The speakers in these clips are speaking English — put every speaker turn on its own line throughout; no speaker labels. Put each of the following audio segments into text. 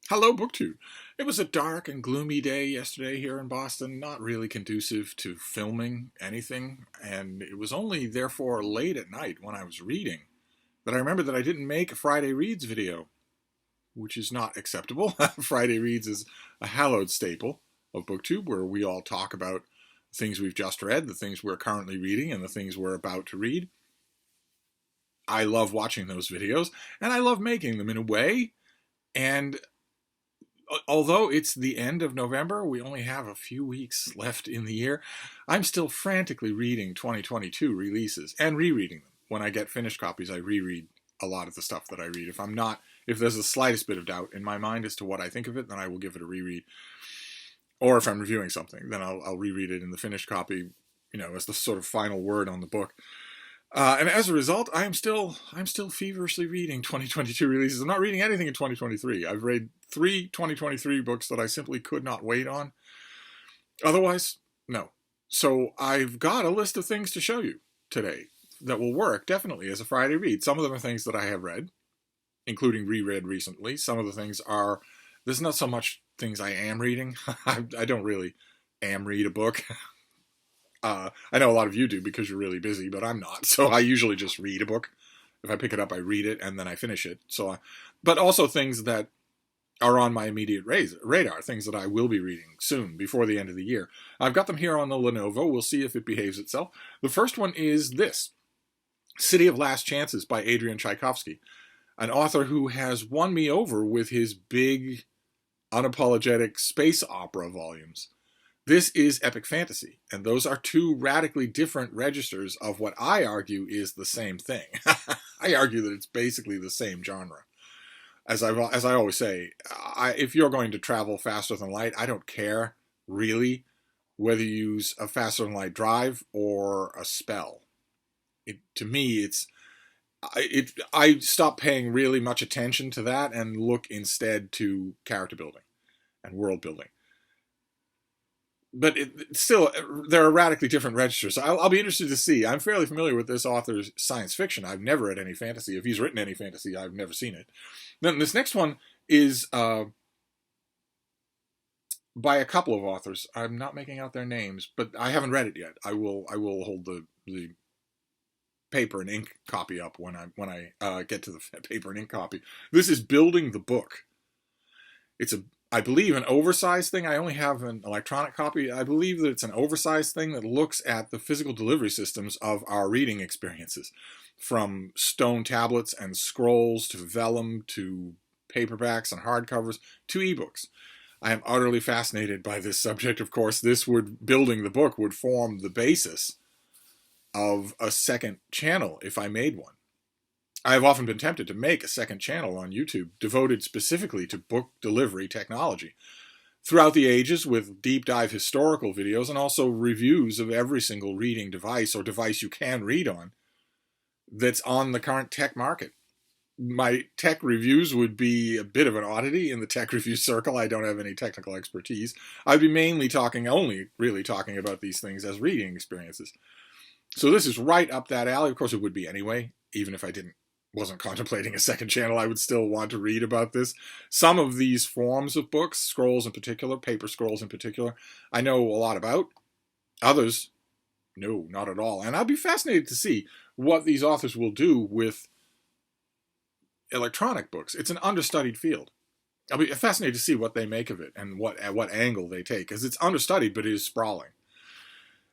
Hello, BookTube. It was a dark and gloomy day yesterday here in Boston, not really conducive to filming anything, and it was only therefore late at night when I was reading that I remembered that I didn't make a Friday Reads video, which is not acceptable. Friday Reads is a hallowed staple of BookTube where we all talk about things we've just read, the things we're currently reading, and the things we're about to read. I love watching those videos, and I love making them in a way, and although it's the end of November, we only have a few weeks left in the year, I'm still frantically reading 2022 releases and rereading them. When I get finished copies, I reread a lot of the stuff that I read. If there's the slightest bit of doubt in my mind as to what I think of it, then I will give it a reread. Or if I'm reviewing something, then I'll reread it in the finished copy, as the sort of final word on the book. And as a result, I'm still feverishly reading 2022 releases. I'm not reading anything in 2023. I've read 3 2023 books that I simply could not wait on. Otherwise, no. So I've got a list of things to show you today that will work definitely as a Friday read. Some of them are things that I have read, including reread recently. Some of the things are, there's not so much things I am reading. I don't really read a book. I know a lot of you do because you're really busy, but I'm not. So I usually just read a book. If I pick it up, I read it, and then I finish it. But also things that are on my immediate radar, things that I will be reading soon, before the end of the year. I've got them here on the Lenovo. We'll see if it behaves itself. The first one is this, City of Last Chances by Adrian Tchaikovsky, an author who has won me over with his big, unapologetic space opera volumes. This is epic fantasy, and those are two radically different registers of what I argue is the same thing. I argue that it's basically the same genre. As I always say, if you're going to travel faster than light, I don't care, really, whether you use a faster than light drive or a spell. To me, I stop paying really much attention to that and look instead to character building and world building. But still, there are radically different registers. So I'll be interested to see. I'm fairly familiar with this author's science fiction. I've never read any fantasy. If he's written any fantasy, I've never seen it. Then this next one is by a couple of authors. I'm not making out their names, but I haven't read it yet. I will hold the paper and ink copy up when I get to the paper and ink copy. This is Building the Book. It's I believe an oversized thing. I only have an electronic copy. I believe that it's an oversized thing that looks at the physical delivery systems of our reading experiences, from stone tablets and scrolls to vellum to paperbacks and hardcovers to ebooks. I am utterly fascinated by this subject. Of course, Building the Book would form the basis of a second channel if I made one. I have often been tempted to make a second channel on YouTube devoted specifically to book delivery technology throughout the ages, with deep dive historical videos and also reviews of every single reading device or device you can read on that's on the current tech market. My tech reviews would be a bit of an oddity in the tech review circle. I don't have any technical expertise. I'd be only really talking about these things as reading experiences. So this is right up that alley. Of course, it would be anyway, even if I wasn't contemplating a second channel, I would still want to read about this. Some of these forms of books, scrolls in particular, paper scrolls in particular, I know a lot about. Others, no, not at all. And I'd be fascinated to see what these authors will do with electronic books. It's an understudied field. I'll be fascinated to see what they make of it and at what angle they take, because it's understudied, but it is sprawling.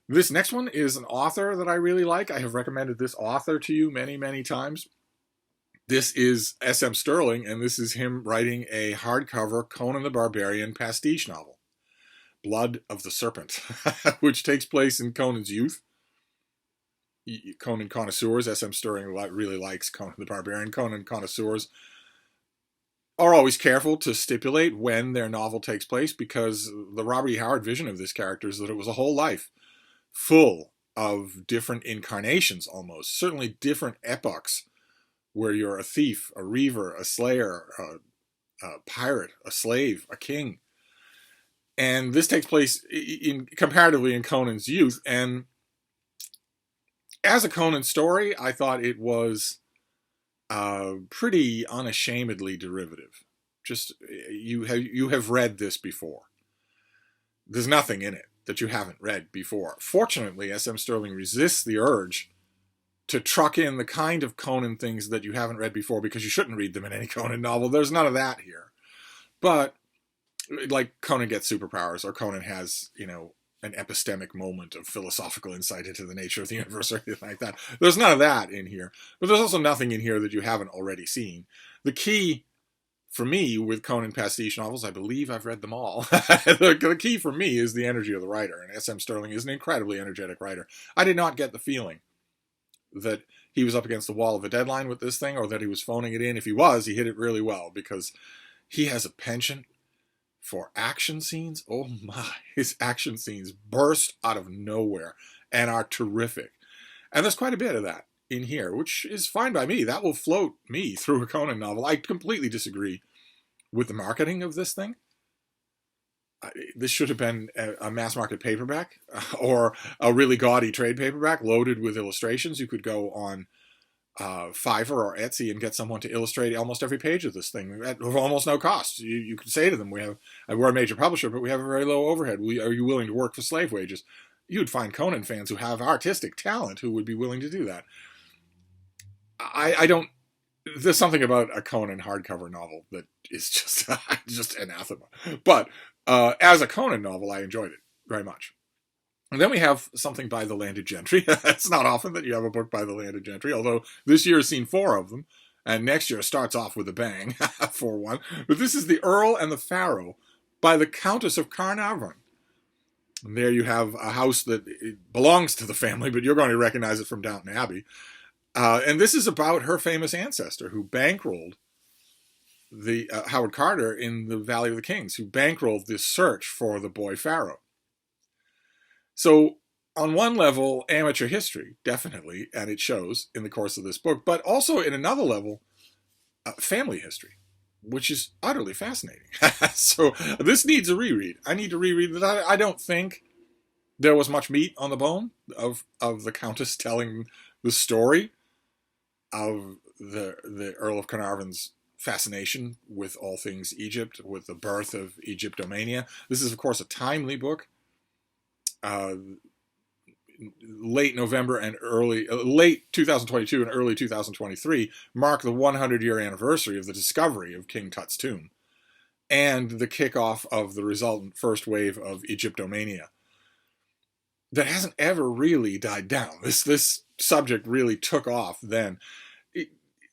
This next one is an author that I really like. I have recommended this author to you many, many times. This is S.M. Stirling, and this is him writing a hardcover Conan the Barbarian pastiche novel, Blood of the Serpent, which takes place in Conan's youth. Conan connoisseurs, S.M. Stirling really likes Conan the Barbarian. Conan connoisseurs are always careful to stipulate when their novel takes place, because the Robert E. Howard vision of this character is that it was a whole life full of different incarnations, almost, certainly different epochs, where you're a thief, a reaver, a slayer, a pirate, a slave, a king. And this takes place comparatively in Conan's youth. And as a Conan story, I thought it was pretty unashamedly derivative. Just you have read this before. There's nothing in it that you haven't read before. Fortunately, S.M. Stirling resists the urge to truck in the kind of Conan things that you haven't read before, because you shouldn't read them in any Conan novel. There's none of that here. But like Conan gets superpowers, or Conan has, an epistemic moment of philosophical insight into the nature of the universe or anything like that. There's none of that in here. But there's also nothing in here that you haven't already seen. The key for me with Conan pastiche novels, I believe I've read them all. The key for me is the energy of the writer, and S.M. Stirling is an incredibly energetic writer. I did not get the feeling that he was up against the wall of a deadline with this thing, or that he was phoning it in. If he was, he hit it really well, because he has a penchant for action scenes. Oh my, his action scenes burst out of nowhere and are terrific. And there's quite a bit of that in here, which is fine by me. That will float me through a Conan novel. I completely disagree with the marketing of this thing. This should have been a mass market paperback, or a really gaudy trade paperback loaded with illustrations. You could go on Fiverr or Etsy and get someone to illustrate almost every page of this thing at almost no cost. You could say to them, we're a major publisher, but we have a very low overhead. Are you willing to work for slave wages? You'd find Conan fans who have artistic talent who would be willing to do that. I don't. There's something about a Conan hardcover novel that is just anathema. But as a Conan novel, I enjoyed it very much. And then we have something by the Landed Gentry. It's not often that you have a book by the Landed Gentry, although this year has seen 4 of them, and next year starts off with a bang for one. But this is The Earl and the Pharaoh by the Countess of Carnarvon. And there you have a house that belongs to the family, but you're going to recognize it from Downton Abbey. And this is about her famous ancestor who bankrolled the Howard Carter in the Valley of the Kings, who bankrolled this search for the boy Pharaoh. So on one level, amateur history, definitely, and it shows in the course of this book, but also in another level, family history, which is utterly fascinating. So this needs a reread. I need to reread it. I don't think there was much meat on the bone of the Countess telling the story of the Earl of Carnarvon's fascination with all things Egypt, with the birth of Egyptomania. This is, of course, a timely book. Late November and late 2022 and early 2023 mark the 100-year anniversary of the discovery of King Tut's tomb and the kickoff of the resultant first wave of Egyptomania that hasn't ever really died down. This subject really took off then.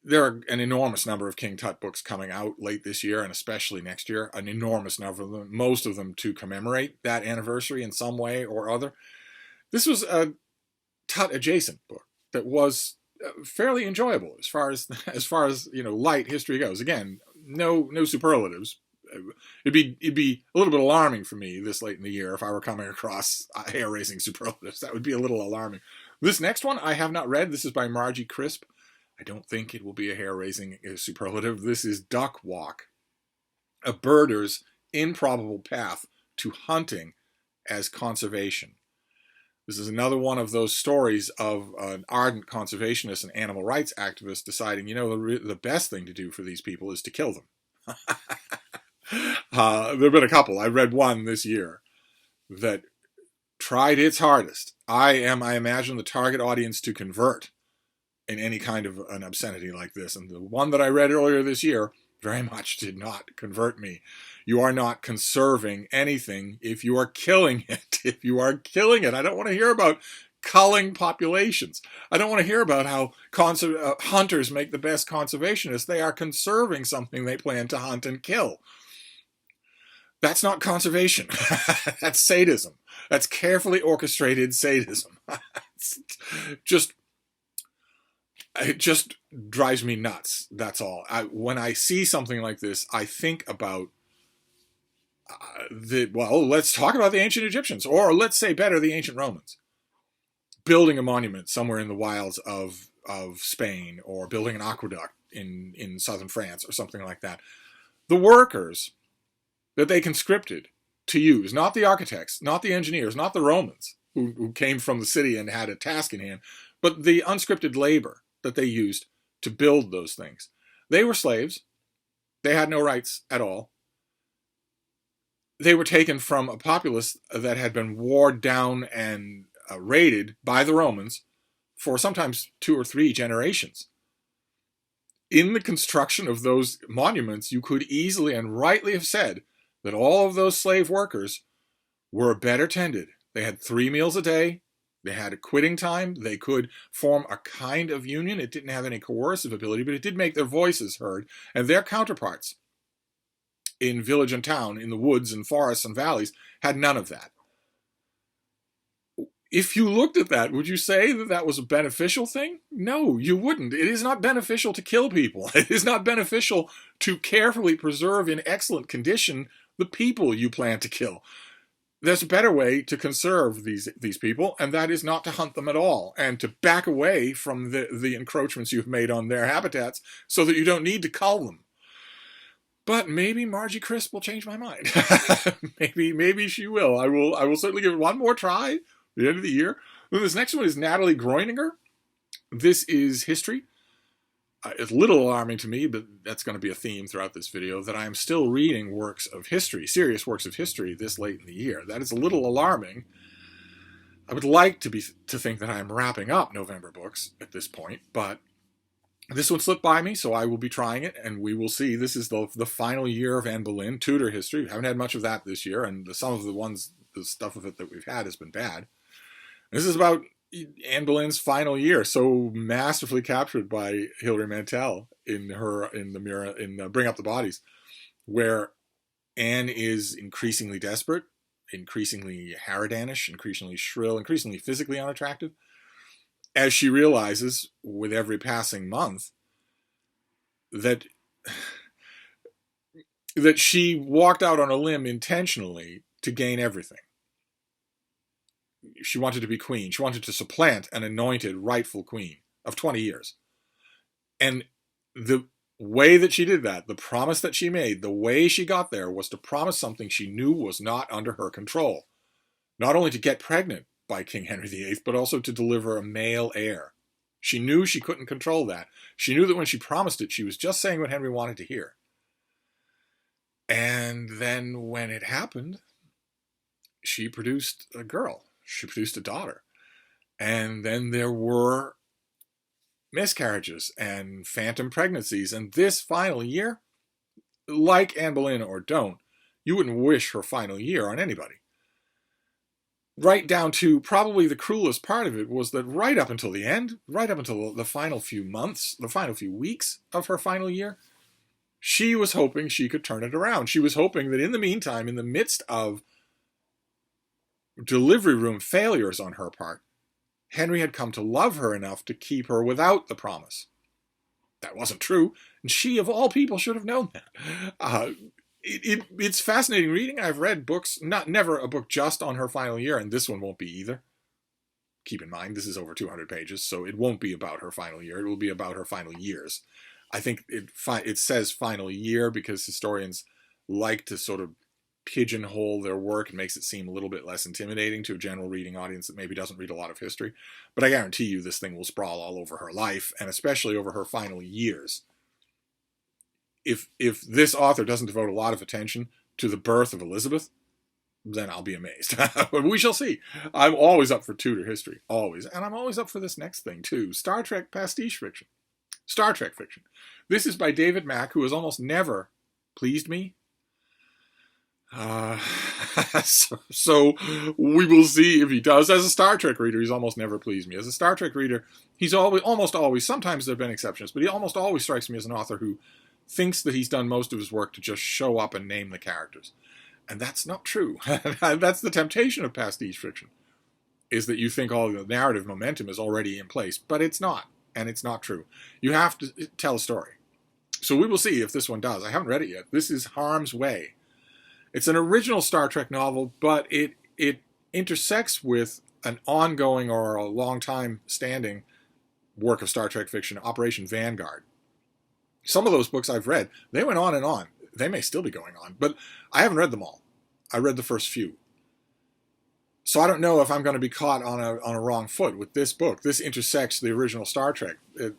There are an enormous number of King Tut books coming out late this year and especially next year, an enormous number of them, most of them to commemorate that anniversary in some way or other. This was a Tut-adjacent book that was fairly enjoyable as far as light history goes. Again, no superlatives. It'd be a little bit alarming for me this late in the year if I were coming across hair-raising superlatives. That would be a little alarming. This next one I have not read. This is by Margie Crisp. I don't think it will be a hair-raising superlative. This is Duck Walk, a birder's improbable path to hunting as conservation. This is another one of those stories of an ardent conservationist and animal rights activist deciding, the best thing to do for these people is to kill them. There have been a couple. I read one this year that tried its hardest. I imagine, the target audience to convert in any kind of an obscenity like this. And the one that I read earlier this year very much did not convert me. You are not conserving anything if you are killing it. If you are killing it, I don't want to hear about culling populations. I don't want to hear about how hunters make the best conservationists. They are conserving something they plan to hunt and kill. That's not conservation. That's sadism. That's carefully orchestrated sadism. It just drives me nuts. That's all. When I see something like this, I think about let's talk about the ancient Egyptians, or let's say better, the ancient Romans, building a monument somewhere in the wilds of Spain, or building an aqueduct in southern France, or something like that. The workers that they conscripted to use, not the architects, not the engineers, not the Romans who came from the city and had a task in hand, but the unscripted labor that they used to build those things. They were slaves. They had no rights at all. They were taken from a populace that had been warred down and raided by the Romans for sometimes 2 or 3 generations. In the construction of those monuments, you could easily and rightly have said that all of those slave workers were better tended. They had 3 meals a day. They had a quitting time. They could form a kind of union. It didn't have any coercive ability, but it did make their voices heard. And their counterparts in village and town, in the woods and forests and valleys, had none of that. If you looked at that, would you say that that was a beneficial thing? No, you wouldn't. It is not beneficial to kill people. It is not beneficial to carefully preserve in excellent condition the people you plan to kill. There's a better way to conserve these people, and that is not to hunt them at all, and to back away from the encroachments you've made on their habitats so that you don't need to cull them. But maybe Margie Crisp will change my mind. maybe she will. I will certainly give it one more try at the end of the year. Then this next one is Natalie Groeninger. This is history. It's a little alarming to me, but that's going to be a theme throughout this video, that I am still reading works of history, serious works of history, this late in the year. That is a little alarming. I would like to think that I am wrapping up November books at this point, but this one slipped by me, so I will be trying it, and we will see. This is the final year of Anne Boleyn, Tudor history. We haven't had much of that this year, and some of the stuff of it that we've had has been bad. This is about Anne Boleyn's final year, so masterfully captured by Hilary Mantel in Bring Up the Bodies, where Anne is increasingly desperate, increasingly harridanish, increasingly shrill, increasingly physically unattractive, as she realizes with every passing month that she walked out on a limb intentionally to gain everything. She wanted to be queen. She wanted to supplant an anointed rightful queen of 20 years. And the way that she did that, the promise that she made, the way she got there was to promise something she knew was not under her control. Not only to get pregnant by King Henry VIII, but also to deliver a male heir. She knew she couldn't control that. She knew that when she promised it, she was just saying what Henry wanted to hear. And then when it happened, she produced a girl. She produced a daughter. And then there were miscarriages and phantom pregnancies. And this final year, like Anne Boleyn or don't, you wouldn't wish her final year on anybody. Right down to probably the cruelest part of it was that right up until the end, right up until the final few months, the final few weeks of her final year, she was hoping she could turn it around. She was hoping that in the meantime, in the midst of delivery room failures on her part, Henry had come to love her enough to keep her without the promise. That wasn't true, and she, of all people, should have known that. It's fascinating reading. I've read books, never a book just on her final year, and this one won't be either. Keep in mind, this is over 200 pages, so it won't be about her final year. It will be about her final years. I think it says final year because historians like to sort of pigeonhole their work. It makes it seem a little bit less intimidating to a general reading audience that maybe doesn't read a lot of history. But I guarantee you this thing will sprawl all over her life, and especially over her final years. If this author doesn't devote a lot of attention to the birth of Elizabeth, then I'll be amazed. But we shall see. I'm always up for Tudor history, always. And I'm always up for this next thing, too. Star Trek pastiche fiction. Star Trek fiction. This is by David Mack, who has almost never pleased me. So we will see if he does. As a Star Trek reader, he's almost never pleased me. As a Star Trek reader, he's almost always, sometimes there have been exceptions, but he almost always strikes me as an author who thinks that he's done most of his work to just show up and name the characters. And that's not true. That's the temptation of pastiche fiction, is that you think all the narrative momentum is already in place, but it's not, and it's not true. You have to tell a story. So we will see if this one does. I haven't read it yet. This is Harm's Way. It's an original Star Trek novel, but it intersects with an ongoing or a long time standing work of Star Trek fiction, Operation Vanguard. Some of those books I've read, they went on and on. They may still be going on, but I haven't read them all. I read the first few. So I don't know if I'm going to be caught on a wrong foot with this book. This intersects the original Star Trek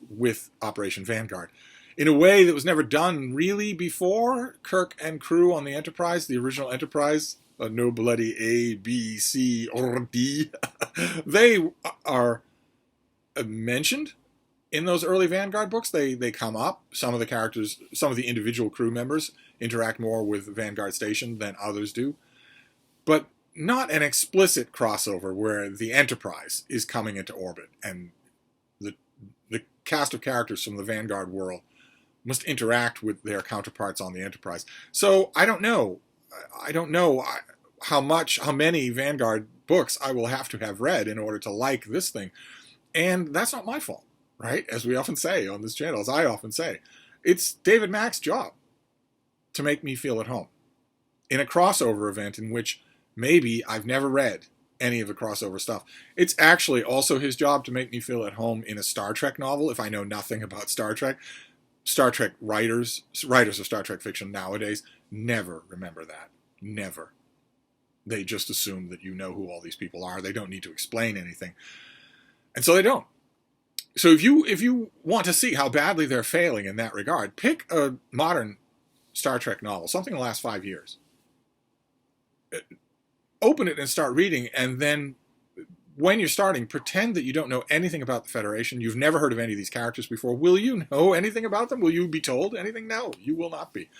with Operation Vanguard. in a way that was never done really before. Kirk and crew on the Enterprise, the original Enterprise, no bloody A, B, C, or D, they are mentioned in those early Vanguard books. They come up. Some of the characters, some of the individual crew members interact more with Vanguard Station than others do. But not an explicit crossover where the Enterprise is coming into orbit and the cast of characters from the Vanguard world must interact with their counterparts on the Enterprise. So I don't know. How many Vanguard books I will have to have read in order to like this thing. And that's not my fault, right? As we often say on this channel, as I often say, it's David Mack's job to make me feel at home in a crossover event in which maybe I've never read any of the crossover stuff. It's actually also his job to make me feel at home in a Star Trek novel if I know nothing about Star Trek. Star Trek writers of Star Trek fiction nowadays never remember that. Never. They just assume that you know who all these people are. They don't need to explain anything. And so they don't. So if you want to see how badly they're failing in that regard, pick a modern Star Trek novel, something in the last 5 years. Open it and start reading, and then when you're starting, pretend that you don't know anything about the Federation. You've never heard of any of these characters before. Will you know anything about them? Will you be told anything? No, you will not be.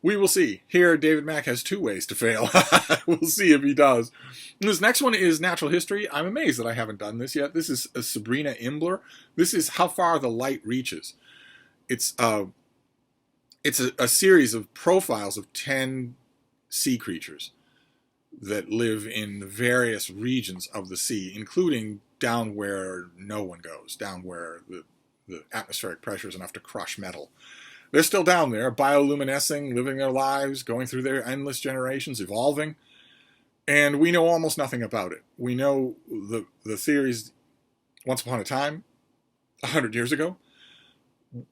We will see. Here, David Mack has 2 ways to fail. We'll see if he does. This next one is Natural History. I'm amazed that I haven't done this yet. This is Sabrina Imbler. This is How Far the Light Reaches. It's a series of profiles of 10 sea creatures that live in the various regions of the sea, including down where no one goes, down where the atmospheric pressure is enough to crush metal. They're still down there, bioluminescing, living their lives, going through their endless generations, evolving, and we know almost nothing about it. We know the theories, once upon a time, 100 years ago,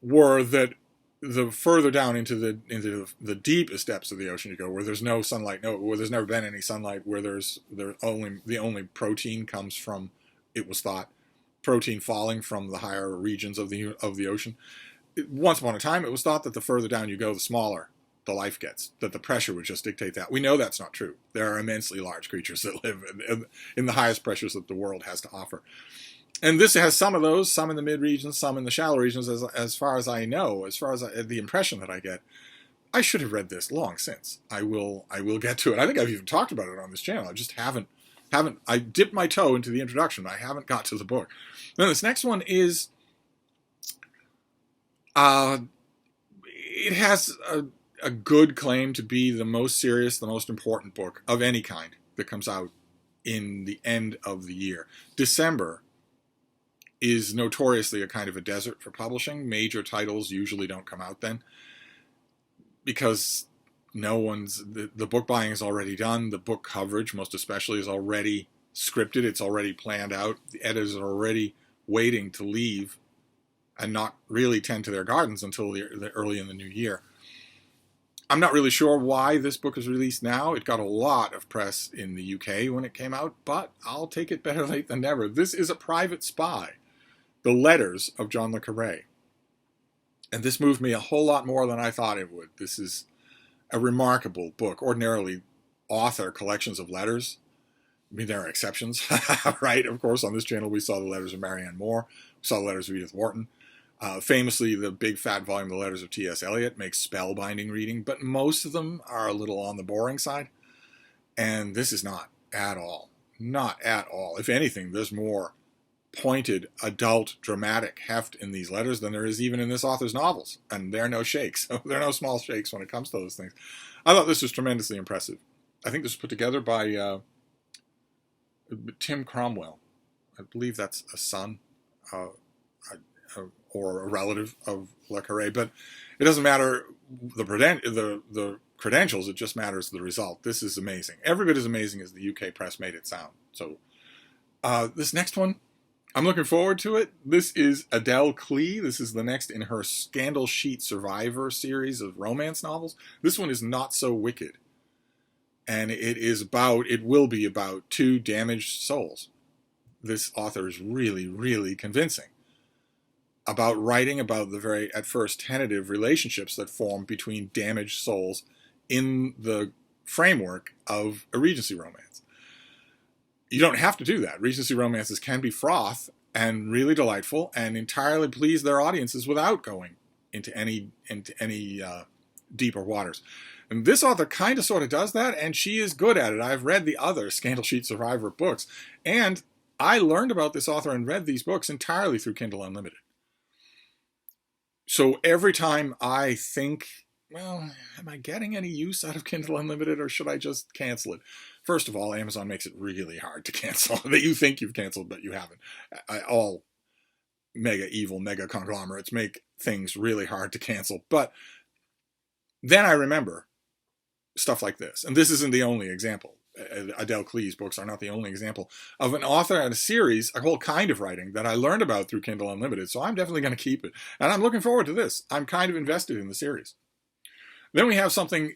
were that the further down into the deepest depths of the ocean you go, where there's no sunlight, where there's never been any sunlight, where the only protein comes from, it was thought, protein falling from the higher regions of the ocean. Once upon a time, it was thought that the further down you go, the smaller the life gets, that the pressure would just dictate that. We know that's not true. There are immensely large creatures that live in the highest pressures that the world has to offer. And this has some of those, some in the mid-regions, some in the shallow regions, as far as I know, as far as the impression that I get. I should have read this long since. I will get to it. I think I've even talked about it on this channel. I just haven't. I dipped my toe into the introduction, but I haven't got to the book. Then this next one is... it has a good claim to be the most serious, the most important book of any kind that comes out in the end of the year. December is notoriously a kind of a desert for publishing. Major titles usually don't come out then because the book buying is already done. The book coverage, most especially, is already scripted. It's already planned out. The editors are already waiting to leave and not really tend to their gardens until the early in the new year. I'm not really sure why this book is released now. It got a lot of press in the UK when it came out, but I'll take it better late than never. This is A Private Spy, The Letters of John le Carré. And this moved me a whole lot more than I thought it would. This is a remarkable book. Ordinarily, author collections of letters, I mean, there are exceptions, right? Of course, on this channel, we saw the letters of Marianne Moore. We saw the letters of Edith Wharton. Famously, the big fat volume, The Letters of T.S. Eliot, makes spellbinding reading, but most of them are a little on the boring side. And this is not at all. Not at all. If anything, there's more pointed, adult, dramatic heft in these letters than there is even in this author's novels. And there are no shakes. There are no small shakes when it comes to those things. I thought this was tremendously impressive. I think this was put together by Tim Cromwell. I believe that's a son or a relative of le Carré. But it doesn't matter the credentials, it just matters the result. This is amazing. Every bit as amazing as the UK press made it sound. So this next one, I'm looking forward to it. This is Adele Klee. This is the next in her Scandal Sheet Survivor series of romance novels. This one is Not So Wicked. And it will be about 2 damaged souls. This author is really, really convincing. about writing about the very, at first, tentative relationships that form between damaged souls in the framework of a Regency romance. You don't have to do that. Regency romances can be froth and really delightful and entirely please their audiences without going into any deeper waters. And this author kind of sort of does that, and she is good at it. I've read the other Scandal Sheet Survivor books, and I learned about this author and read these books entirely through Kindle Unlimited. So every time I think, well, am I getting any use out of Kindle Unlimited, or should I just cancel it? First of all, Amazon makes it really hard to cancel that you think you've canceled, but you haven't. All mega evil, mega conglomerates make things really hard to cancel. But then I remember stuff like this. And this isn't the only example. Adele Klee's books are not the only example of an author and a series, a whole kind of writing that I learned about through Kindle Unlimited. So I'm definitely going to keep it. And I'm looking forward to this. I'm kind of invested in the series. Then we have something,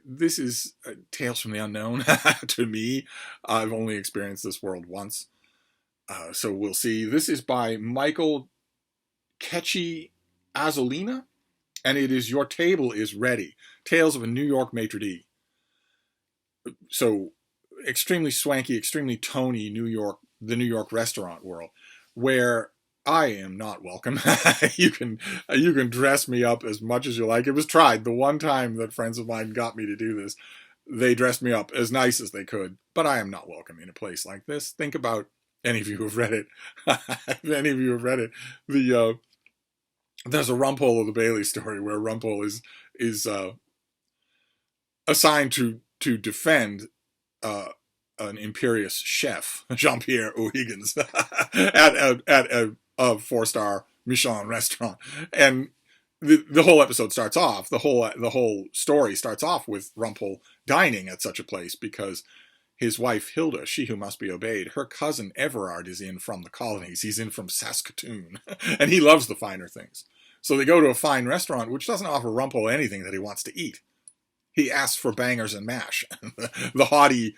this is Tales from the Unknown to me. I've only experienced this world once. So we'll see. This is by Michael Ketchy Azolina, and it is Your Table is Ready, Tales of a New York Maitre d'. So extremely swanky, extremely Tony New York, the New York restaurant world, where I am not welcome. You can dress me up as much as you like. It was tried. The one time that friends of mine got me to do this, they dressed me up as nice as they could, but I am not welcome in a place like this. Think about any of you who have read it. If any of you have read it, there's a Rumpole of the Bailey story where Rumpole is assigned to defend an imperious chef, Jean-Pierre O'Higgins, at a 4-star Michelin restaurant. And the whole episode starts off, the whole story starts off with Rumpole dining at such a place because his wife Hilda, she who must be obeyed, her cousin Everard is in from the colonies. He's in from Saskatoon, and he loves the finer things. So they go to a fine restaurant, which doesn't offer Rumpole anything that he wants to eat. He asks for bangers and mash. The haughty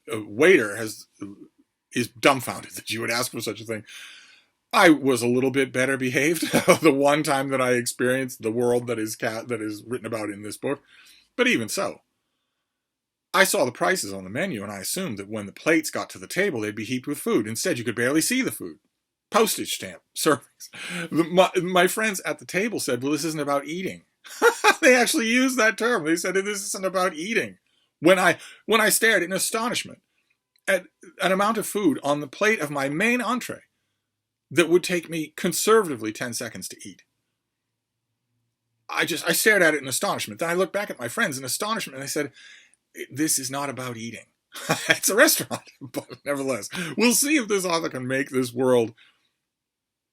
waiter is dumbfounded that you would ask for such a thing. I was a little bit better behaved the one time that I experienced the world that is written about in this book. But even so, I saw the prices on the menu and I assumed that when the plates got to the table, they'd be heaped with food. Instead, you could barely see the food. Postage stamp servings. My friends at the table said, well, this isn't about eating. They actually used that term. They said, this isn't about eating. When I stared in astonishment at an amount of food on the plate of my main entree that would take me conservatively 10 seconds to eat. I stared at it in astonishment. Then I looked back at my friends in astonishment and I said, this is not about eating. It's a restaurant, but nevertheless, we'll see if this author can make this world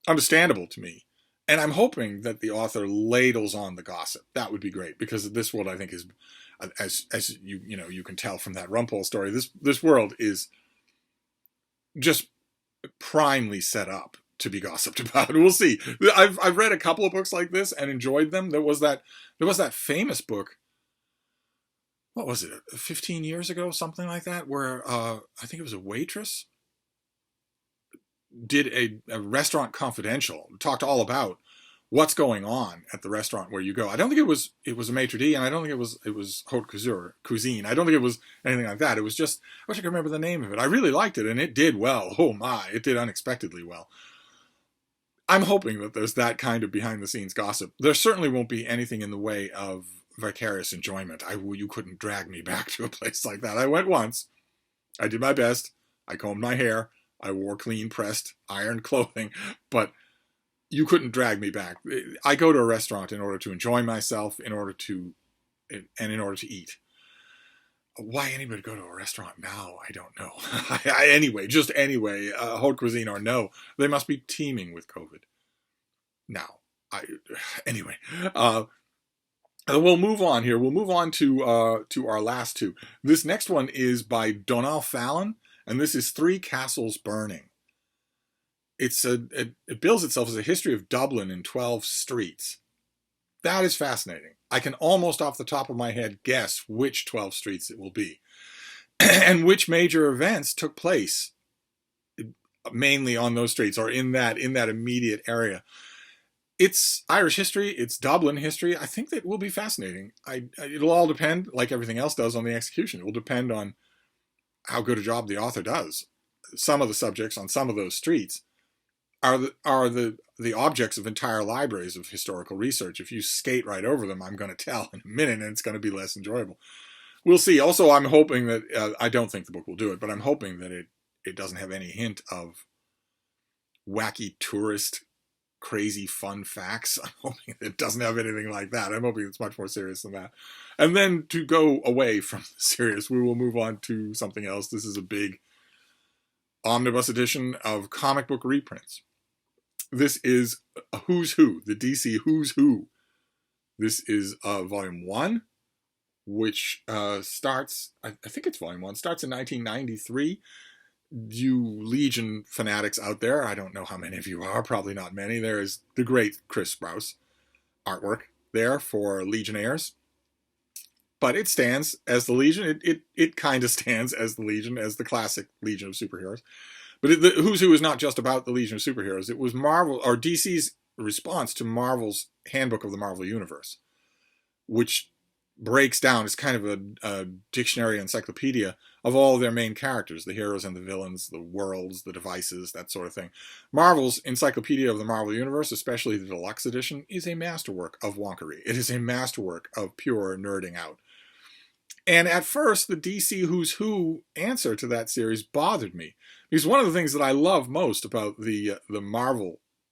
understandable to me. And I'm hoping that the author ladles on the gossip. That would be great, because this world, I think, is, as you can tell from that Rumpole story, this world is just primely set up to be gossiped about. We'll see. I've read a couple of books like this and enjoyed them. There was that famous book. What was it? 15 years ago, something like that, where I think it was a waitress did a restaurant confidential, talked all about what's going on at the restaurant where you go. I don't think it was a maitre d', and I don't think it was haute cuisine. I don't think it was anything like that. It was just, I wish I could remember the name of it. I really liked it, and it did well. Oh my, it did unexpectedly well. I'm hoping that there's that kind of behind the scenes gossip. There certainly won't be anything in the way of vicarious enjoyment. You couldn't drag me back to a place like that. I went once. I did my best. I combed my hair. I wore clean, pressed, ironed clothing, but you couldn't drag me back. I go to a restaurant in order to enjoy myself, in order to eat. Why anybody would go to a restaurant now, I don't know. Anyway, haute cuisine or no, they must be teeming with COVID. Now, we'll move on here. We'll move on to our last two. This next one is by Donal Fallon, and this is Three Castles Burning. It bills itself as a history of Dublin in 12 streets. That is fascinating. I can almost off the top of my head guess which 12 streets it will be and which major events took place mainly on those streets or in that immediate area. It's Irish history. It's Dublin history. I think that will be fascinating. It'll all depend, like everything else does, on the execution. It will depend on how good a job the author does. Some of the subjects on some of those streets are the objects of entire libraries of historical research. If you skate right over them, I'm going to tell in a minute, and it's going to be less enjoyable. We'll see. Also, I'm hoping that I don't think the book will do it, but I'm hoping that it doesn't have any hint of wacky tourist crazy fun facts. I'm hoping it doesn't have anything like that. I'm hoping it's much more serious than that. And then to go away from the serious, we will move on to something else. This is a big omnibus edition of comic book reprints. This is a Who's Who, the DC Who's Who. This is volume 1, which starts, I think it's volume 1, starts in 1993. You Legion fanatics out there, I don't know how many of you are, probably not many. There is the great Chris Sprouse artwork there for Legionnaires. But it stands as the Legion. It kind of stands as the Legion, as the classic Legion of superheroes. But the Who's Who is not just about the Legion of superheroes. It was Marvel, or DC's response to Marvel's Handbook of the Marvel Universe, which breaks down, it's kind of a dictionary encyclopedia of all of their main characters, the heroes and the villains, the worlds, the devices, that sort of thing. Marvel's Encyclopedia of the Marvel Universe, especially the deluxe edition, is a masterwork of wonkery. It is a masterwork of pure nerding out. And at first, the DC Who's Who answer to that series bothered me. Because one of the things that I love most about the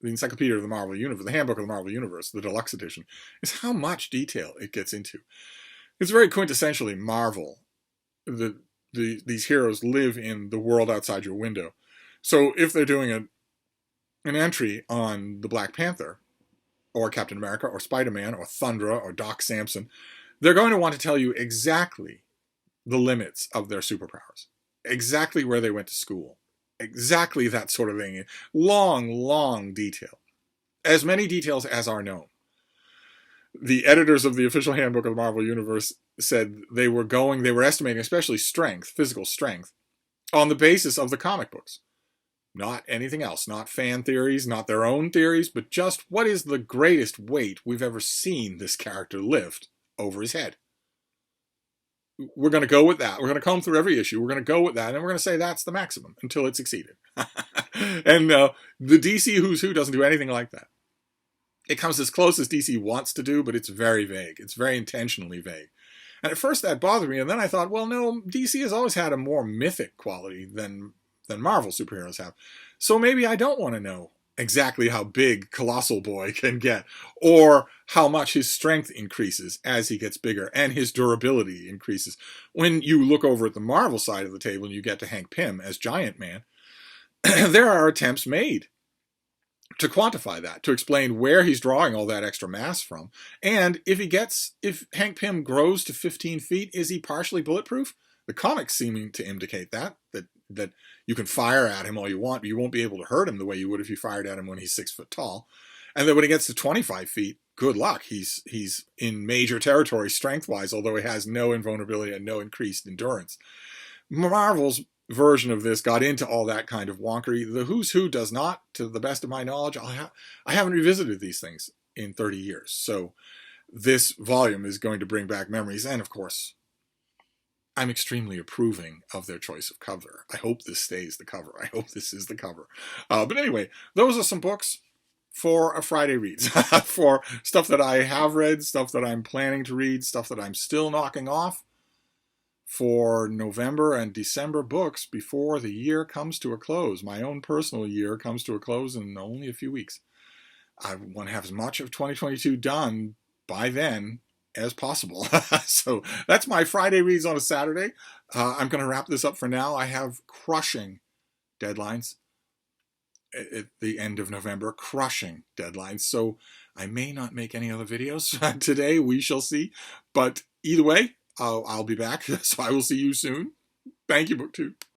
Encyclopedia of the Marvel Universe, the Handbook of the Marvel Universe, the deluxe edition, is how much detail it gets into. It's very quintessentially Marvel. These heroes live in the world outside your window. So if they're doing an entry on the Black Panther, or Captain America, or Spider-Man, or Thundra, or Doc Samson, they're going to want to tell you exactly the limits of their superpowers, exactly where they went to school, exactly that sort of thing. Long, long detail. As many details as are known. The editors of the official Handbook of the Marvel Universe said they were estimating especially strength, physical strength, on the basis of the comic books. Not anything else, not fan theories, not their own theories, but just what is the greatest weight we've ever seen this character lift over his head. We're going to go with that. We're going to comb through every issue. We're going to go with that, and we're going to say that's the maximum until it's exceeded. And the DC Who's Who doesn't do anything like that. It comes as close as DC wants to do, but it's very vague. It's very intentionally vague. And at first that bothered me, and then I thought, well, no, DC has always had a more mythic quality than Marvel superheroes have. So maybe I don't want to know exactly how big Colossal Boy can get, or how much his strength increases as he gets bigger, and his durability increases. When you look over at the Marvel side of the table and you get to Hank Pym as Giant Man, there are attempts made to quantify that, to explain where he's drawing all that extra mass from. And if Hank Pym grows to 15 feet, is he partially bulletproof? The comics seeming to indicate that you can fire at him all you want, but you won't be able to hurt him the way you would if you fired at him when he's 6 foot tall. And then when he gets to 25 feet, good luck. He's in major territory strength-wise, although he has no invulnerability and no increased endurance. Marvel's version of this got into all that kind of wonkery. The Who's Who does not, to the best of my knowledge. I haven't revisited these things in 30 years. So this volume is going to bring back memories. And of course, I'm extremely approving of their choice of cover. I hope this stays the cover. I hope this is the cover. But anyway, those are some books for a Friday Reads. For stuff that I have read, stuff that I'm planning to read, stuff that I'm still knocking off. For November and December books before the year comes to a close. My own personal year comes to a close in only a few weeks. I want to have as much of 2022 done by then as possible. So that's my Friday Reads on a Saturday. I'm going to wrap this up for now. I have crushing deadlines at the end of November. Crushing deadlines. So I may not make any other videos today. We shall see. But either way, I'll be back. So I will see you soon. Thank you, BookTube.